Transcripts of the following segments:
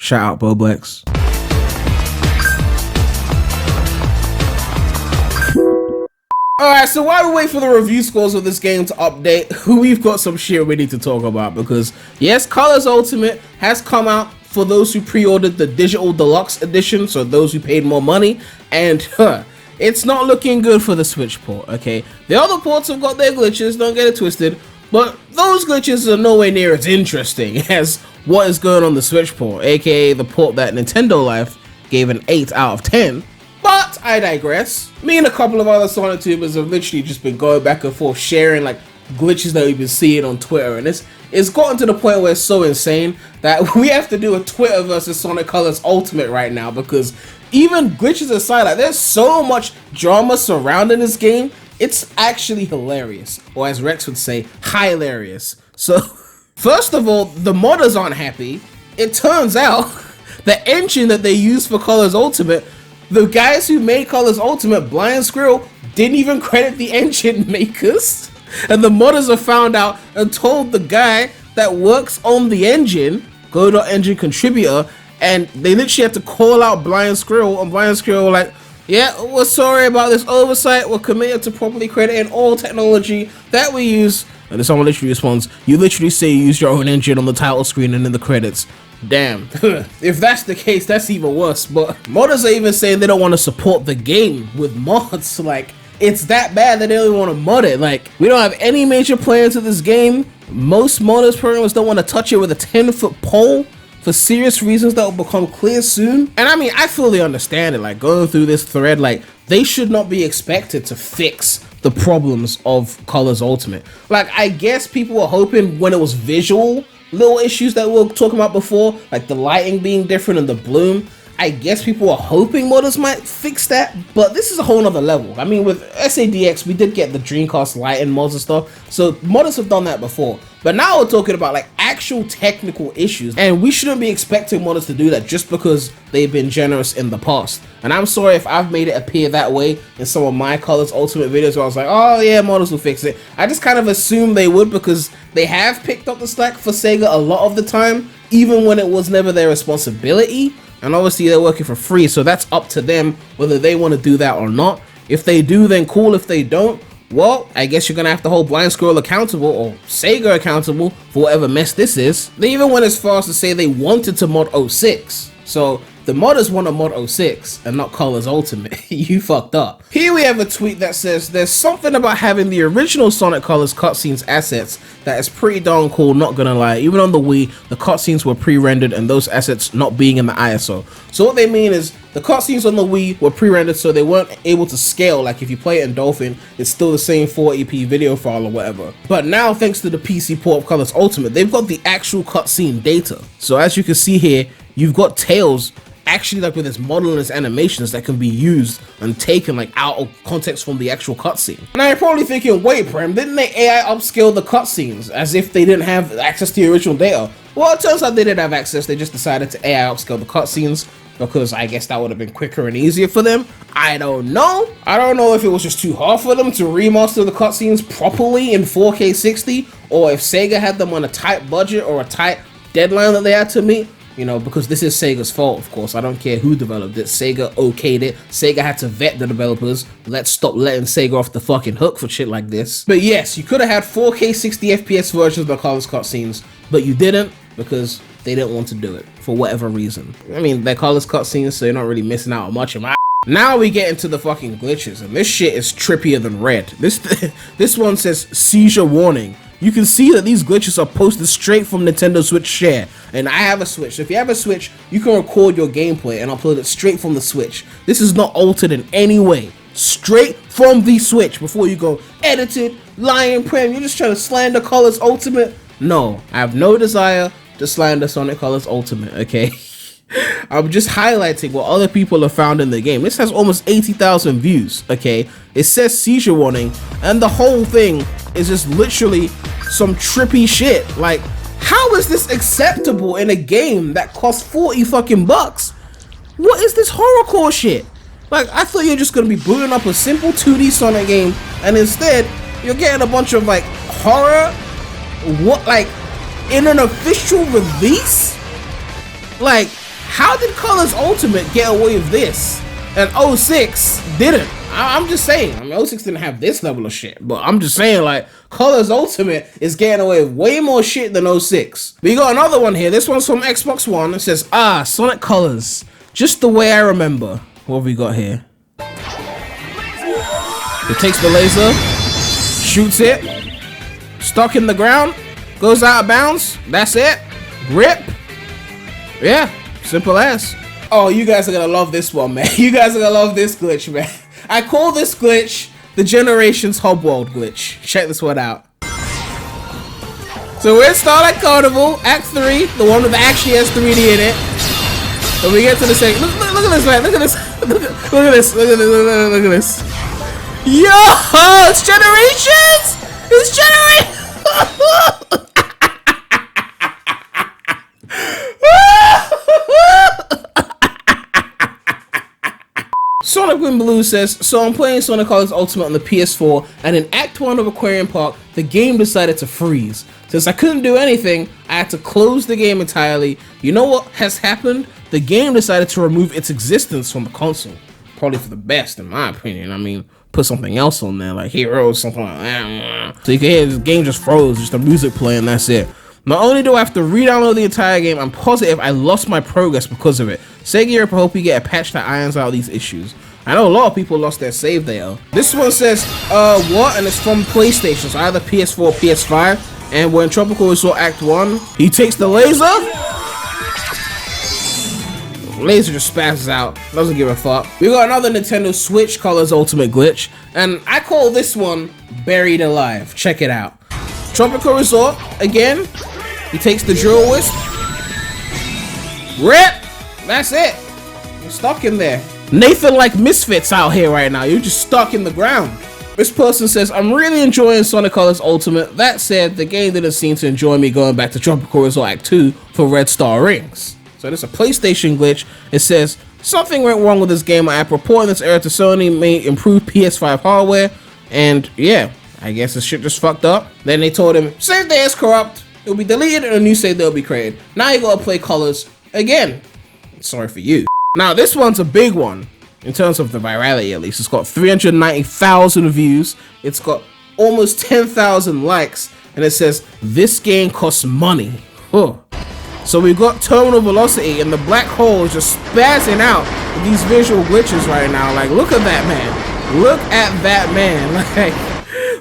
Shout out Boblex. Alright, so while we wait for the review scores of this game to update, we've got some shit we need to talk about because, yes, Colors Ultimate has come out for those who pre-ordered the Digital Deluxe Edition, so those who paid more money, and it's not looking good for the Switch port, okay? The other ports have got their glitches, don't get it twisted, but those glitches are nowhere near as interesting as what is going on the Switch port, aka the port that Nintendo Life gave an 8 out of 10. But I digress. Me and a couple of other Sonic tubers have literally just been going back and forth sharing like glitches that we've been seeing on Twitter, and it's gotten to the point where it's so insane that we have to do a Twitter versus Sonic Colors Ultimate right now, because even glitches aside, like there's so much drama surrounding this game, it's actually hilarious, or as Rex would say, hilarious. So first of all, the modders aren't happy. It turns out the engine that they use for Colors Ultimate, the guys who made Colors Ultimate, Blind Squirrel, didn't even credit the engine makers. And the modders have found out and told the guy that works on the engine, Go.Engine contributor, and they literally had to call out Blind Squirrel, and Blind Squirrel were like, yeah, we're sorry about this oversight, we're committed to properly crediting all technology that we use. And then someone literally responds, you literally say you use your own engine on the title screen and in the credits. Damn, if that's the case, that's even worse. But modders are even saying they don't want to support the game with mods. Like, it's that bad that they don't want to mod it. Like, we don't have any major plans of this game. Most modders programmers don't want to touch it with a 10-foot pole for serious reasons that will become clear soon. And I mean, I fully understand it. Like, going through this thread, like, they should not be expected to fix the problems of Colors Ultimate. Like, I guess people were hoping when it was visual little issues that we were talking about before, like the lighting being different and the bloom, I guess people are hoping modders might fix that, but this is a whole nother level. I mean, with SADX, we did get the Dreamcast lighting mods and stuff, so modders have done that before. But now we're talking about like actual technical issues, and we shouldn't be expecting modders to do that just because they've been generous in the past. And I'm sorry if I've made it appear that way in some of my Colors Ultimate videos where I was like, oh yeah, modders will fix it. I just kind of assumed they would because they have picked up the slack for Sega a lot of the time, even when it was never their responsibility. And obviously they're working for free, so that's up to them whether they want to do that or not. If they do, then cool. If they don't, well, I guess you're gonna have to hold Blind Squirrel accountable, or Sega accountable, for whatever mess this is. They even went as far as to say they wanted to mod 06. So the modders want to mod 06 and not Colors Ultimate. You fucked up. Here we have a tweet that says there's something about having the original Sonic Colors cutscenes assets that is pretty darn cool, not gonna lie. Even on the Wii, the cutscenes were pre-rendered and those assets not being in the ISO. So what they mean is the cutscenes on the Wii were pre-rendered, so they weren't able to scale. Like if you play it in Dolphin, it's still the same 480p video file or whatever. But now, thanks to the PC port of Colors Ultimate, they've got the actual cutscene data. So as you can see here, you've got Tails actually like with its model and its animations that can be used and taken like out of context from the actual cutscene. Now you're probably thinking, wait Prem, didn't they AI upscale the cutscenes as if they didn't have access to the original data? Well, it turns out they did have access, they just decided to AI upscale the cutscenes because I guess that would have been quicker and easier for them. I don't know if it was just too hard for them to remaster the cutscenes properly in 4K 60, or if Sega had them on a tight budget or a tight deadline that they had to meet. You know, because this is Sega's fault, of course. I don't care who developed it. Sega okayed it. Sega had to vet the developers. Let's stop letting Sega off the fucking hook for shit like this. But yes, you could have had 4K 60 FPS versions of the Colors cutscenes, but you didn't because they didn't want to do it for whatever reason. I mean, they're Colors cutscenes, so you're not really missing out on much of my. Now we get into the fucking glitches, and this shit is trippier than red. This one says seizure warning. You can see that these glitches are posted straight from Nintendo Switch Share, and I have a Switch. So if you have a Switch, you can record your gameplay and upload it straight from the Switch. This is not altered in any way. Straight from the Switch before you go edited, lying Prem. You're just trying to slander Colors Ultimate. No, I have no desire to slander Sonic Colors Ultimate, okay? I'm just highlighting what other people have found in the game. This has almost 80,000 views, okay? It says seizure warning, and the whole thing is just literally some trippy shit. Like, how is this acceptable in a game that costs 40 fucking bucks? What is this horrorcore shit? Like, I thought you're just gonna be booting up a simple 2D Sonic game, and instead, you're getting a bunch of, like, horror? What, like, in an official release? Like, how did Colors Ultimate get away with this and 06 didn't? I'm just saying. I mean, 06 didn't have this level of shit, but I'm just saying, like, Colors Ultimate is getting away with way more shit than 06. We got another one here. This one's from Xbox One. It says, Sonic Colors, just the way I remember. What have we got here? It takes the laser, shoots it, stuck in the ground, goes out of bounds. That's it. Rip. Yeah, simple as. Oh, you guys are gonna love this one, man. You guys are gonna love this glitch, man. I call this glitch the Generations Hobworld glitch. Check this one out. So we're in Starlight Carnival, Act 3, the one that actually has 3D in it. And we get to the second. Look at this, man. Look at this. Look at this. Look at this. Yo, it's Generations. It's Generations. Sonic Wind Blue says, so I'm playing Sonic Colors Ultimate on the PS4, and in Act 1 of Aquarium Park, the game decided to freeze. Since I couldn't do anything, I had to close the game entirely. You know what has happened? The game decided to remove its existence from the console. Probably for the best, in my opinion. I mean, put something else on there, like Heroes, something like that. So you can hear this game just froze, just the music playing, that's it. Not only do I have to re-download the entire game, I'm positive I lost my progress because of it. Sega Europe, I hope you get a patch that irons out these issues. I know a lot of people lost their save there. This one says, what? And it's from PlayStation, so either PS4 or PS5. And we're in Tropical Resort Act 1. He takes the laser. Laser just spazzes out. Doesn't give a fuck. We got another Nintendo Switch Colors Ultimate glitch. And I call this one Buried Alive. Check it out. Tropical Resort, again. He takes the drill wisp. Rip! That's it. You're stuck in there. Nathan like Misfits out here right now. You're just stuck in the ground. This person says, I'm really enjoying Sonic Colors Ultimate. That said, the game didn't seem to enjoy me going back to Tropical Resort Act 2 for Red Star Rings. So there's a PlayStation glitch. It says, something went wrong with this game. I am reporting this error to Sony, may improve PS5 hardware. And yeah, I guess this shit just fucked up. Then they told him, save data is corrupt. It will be deleted and a new save data will be created. Now you gotta play Colors again. Sorry for you. Now this one's a big one in terms of the virality, at least. It's got 390,000 views. It's got almost 10,000 likes, and it says this game costs money. Huh. So we've got Terminal Velocity, and the black hole is just spazzing out with these visual glitches right now. Like, look at that man. Look at that man. Like,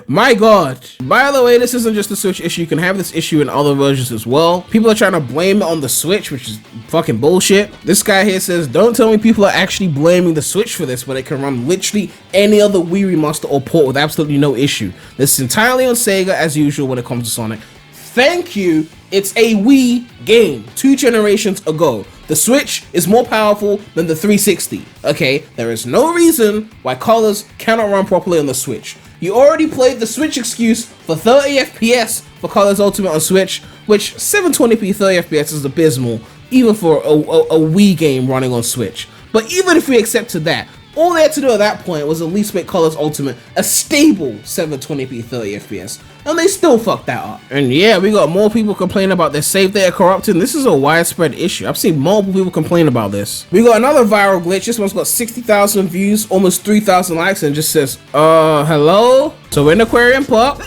my god. By the way, this isn't just a Switch issue. You can have this issue in other versions as well. People are trying to blame it on the Switch, which is fucking bullshit. This guy here says, don't tell me people are actually blaming the Switch for this, but it can run literally any other Wii remaster or port with absolutely no issue. This is entirely on Sega as usual when it comes to Sonic. Thank you. It's a Wii game 2 generations ago. The Switch is more powerful than the 360. Okay, there is no reason why Colors cannot run properly on the Switch. You already played the Switch excuse for 30 FPS for Colors Ultimate on Switch, which 720p 30 FPS is abysmal, even for a Wii game running on Switch. But even if we accepted that, all they had to do at that point was at least make Colors Ultimate a stable 720p 30 FPS, and they still fucked that up. And yeah, we got more people complaining about their save data corrupting. This is a widespread issue. I've seen multiple people complain about this. We got another viral glitch. This one's got 60,000 views, almost 3,000 likes, and just says, hello? So we're in Aquarium Park.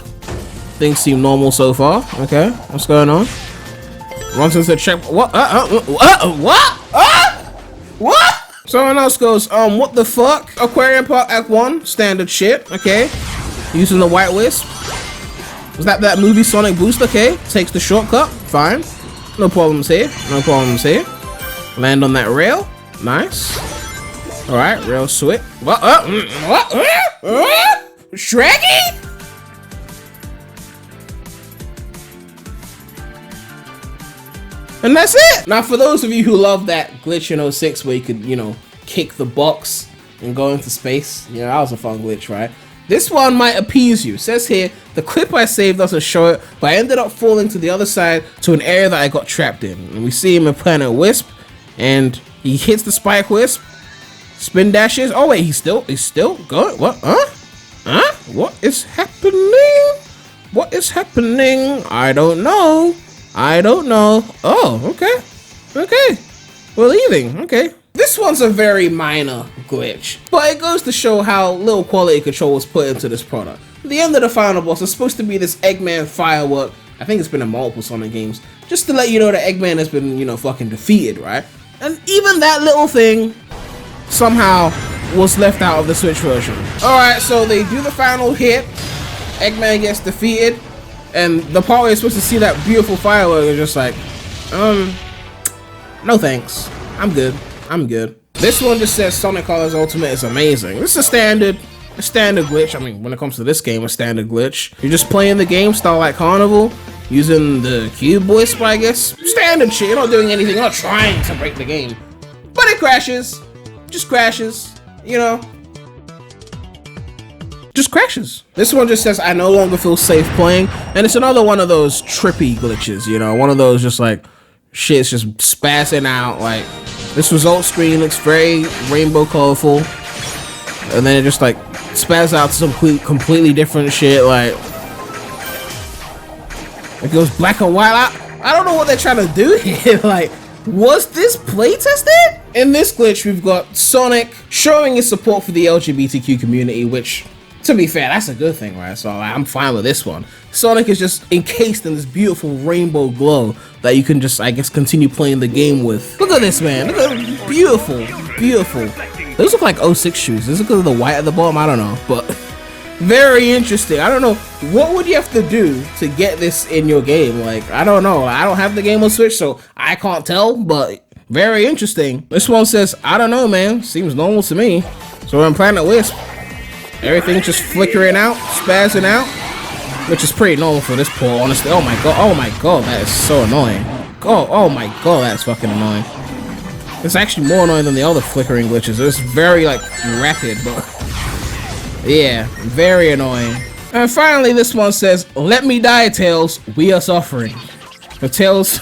Things seem normal so far. Okay, what's going on? Runs into the check. What? What? Someone else goes, what the fuck? Aquarium Park Act 1, standard shit, okay. Using the white wisp. Was that movie Sonic Boost, okay. Takes the shortcut, fine. No problems here, no problems here. Land on that rail, nice. All right, rail switch. What? Shreggy? And that's it. Now, for those of you who love that glitch in 06 where you could, you know, kick the box and go into space, you know, that was a fun glitch, right? This one might appease you. It says here, the clip I saved doesn't show it, but I ended up falling to the other side to an area that I got trapped in. And we see him in Planet Wisp, and he hits the spike wisp, spin dashes. Oh wait, he's still going. What? Huh? What is happening? What is happening? I don't know. Oh, okay. We're leaving, okay. This one's a very minor glitch, but it goes to show how little quality control was put into this product. At the end of the final boss is supposed to be this Eggman firework. I think it's been in multiple Sonic games, just to let you know that Eggman has been, you know, fucking defeated, right? And even that little thing somehow was left out of the Switch version. Alright, so they do the final hit, Eggman gets defeated, and the part where you're supposed to see that beautiful firework is just like, no thanks. I'm good. I'm good. This one just says Sonic Colors Ultimate is amazing. This is a standard glitch. I mean, when it comes to this game, a standard glitch. You're just playing the game style like Carnival, using the cube wisp, I guess. Standard shit. You're not doing anything. You're not trying to break the game. But it crashes. Just crashes. You know. Just crashes. This one just says I no longer feel safe playing. And it's another one of those trippy glitches, you know. One of those just like shit's just spazzing out. Like, this result screen looks very rainbow colorful, and then it just like spaz out to some completely different shit. Like, it goes black and white. I don't know what they're trying to do here. Like, was this play tested? In this glitch, we've got Sonic showing his support for the LGBTQ community, which, to be fair, that's a good thing, right? So like, I'm fine with this one. Sonic is just encased in this beautiful rainbow glow that you can just, I guess, continue playing the game with. Look at this, man. Look at beautiful, beautiful. Those look like 06 shoes. Is it because of the white at the bottom? I don't know, but very interesting. I don't know. What would you have to do to get this in your game? Like, I don't know. I don't have the game on Switch, so I can't tell, but very interesting. This one says, I don't know, man. Seems normal to me. So we're on Planet Wisp. Everything's just flickering out, spazzing out, which is pretty normal for this poor, honestly. Oh my god, that is so annoying. Oh my god, that's fucking annoying. It's actually more annoying than the other flickering glitches. It's very, like, rapid, but yeah, very annoying. And finally, this one says, let me die, Tails, we are suffering. The Tails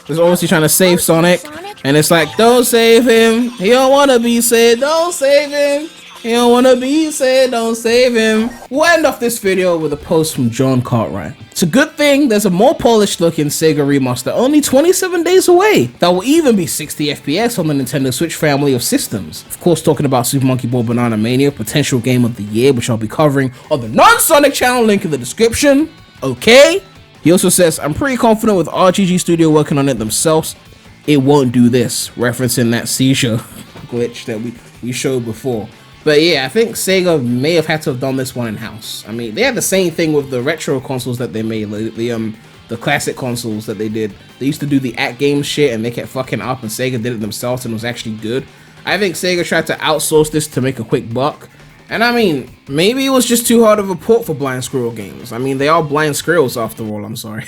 is obviously trying to save Sonic, and it's like, don't save him, he don't want to be saved, don't save him. You don't wanna be sad, don't save him. We'll end off this video with a post from John Cartwright. It's a good thing there's a more polished looking Sega remaster only 27 days away that will even be 60 FPS on the Nintendo Switch family of systems. Of course, talking about Super Monkey Ball Banana Mania, potential game of the year, which I'll be covering on the non-Sonic channel, link in the description. Okay? He also says, I'm pretty confident with RGG Studio working on it themselves, it won't do this, referencing that seizure glitch that we showed before. But yeah, I think Sega may have had to have done this one in-house. I mean, they had the same thing with the retro consoles that they made, the classic consoles that they did. They used to do the at-game shit and they kept fucking up, and Sega did it themselves and it was actually good. I think Sega tried to outsource this to make a quick buck. And I mean, maybe it was just too hard of a port for Blind Squirrel games. I mean, they are Blind Squirrels after all, I'm sorry.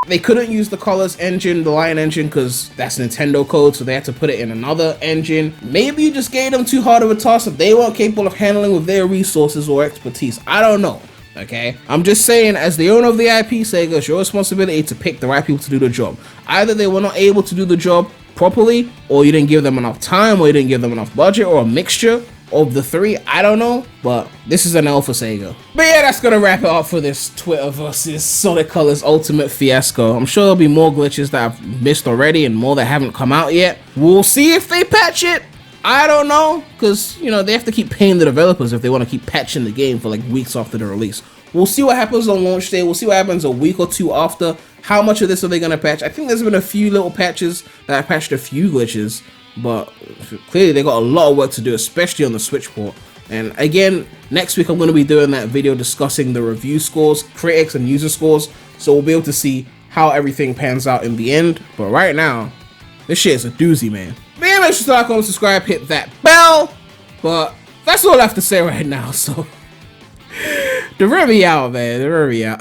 They couldn't use the Colors engine, the Lion engine, because that's Nintendo code, so they had to put it in another engine. Maybe you just gave them too hard of a task that they weren't capable of handling with their resources or expertise. I don't know, okay? I'm just saying, as the owner of the IP, Sega, it's your responsibility to pick the right people to do the job. Either they were not able to do the job properly, or you didn't give them enough time, or you didn't give them enough budget, or a mixture of the three. I don't know, but this is an L for Sega. But yeah, that's gonna wrap it up for this Twitter versus Sonic Colors Ultimate fiasco. I'm sure there'll be more glitches that I've missed already and more that haven't come out yet. We'll see if they patch it. I don't know, because, you know, they have to keep paying the developers if they want to keep patching the game for like weeks after the release. We'll see what happens on launch day. We'll see what happens a week or two after. How much of this are they gonna patch? I think there's been a few little patches that have patched a few glitches, but clearly they got a lot of work to do, especially on the Switch port. And again, next week I'm going to be doing that video discussing the review scores, critics and user scores, so we'll be able to see how everything pans out in the end. But right now, this shit is a doozy, man. But yeah, make sure to like, comment, subscribe, hit that bell. But that's all I have to say right now, so the Remy out, man. The Remy out.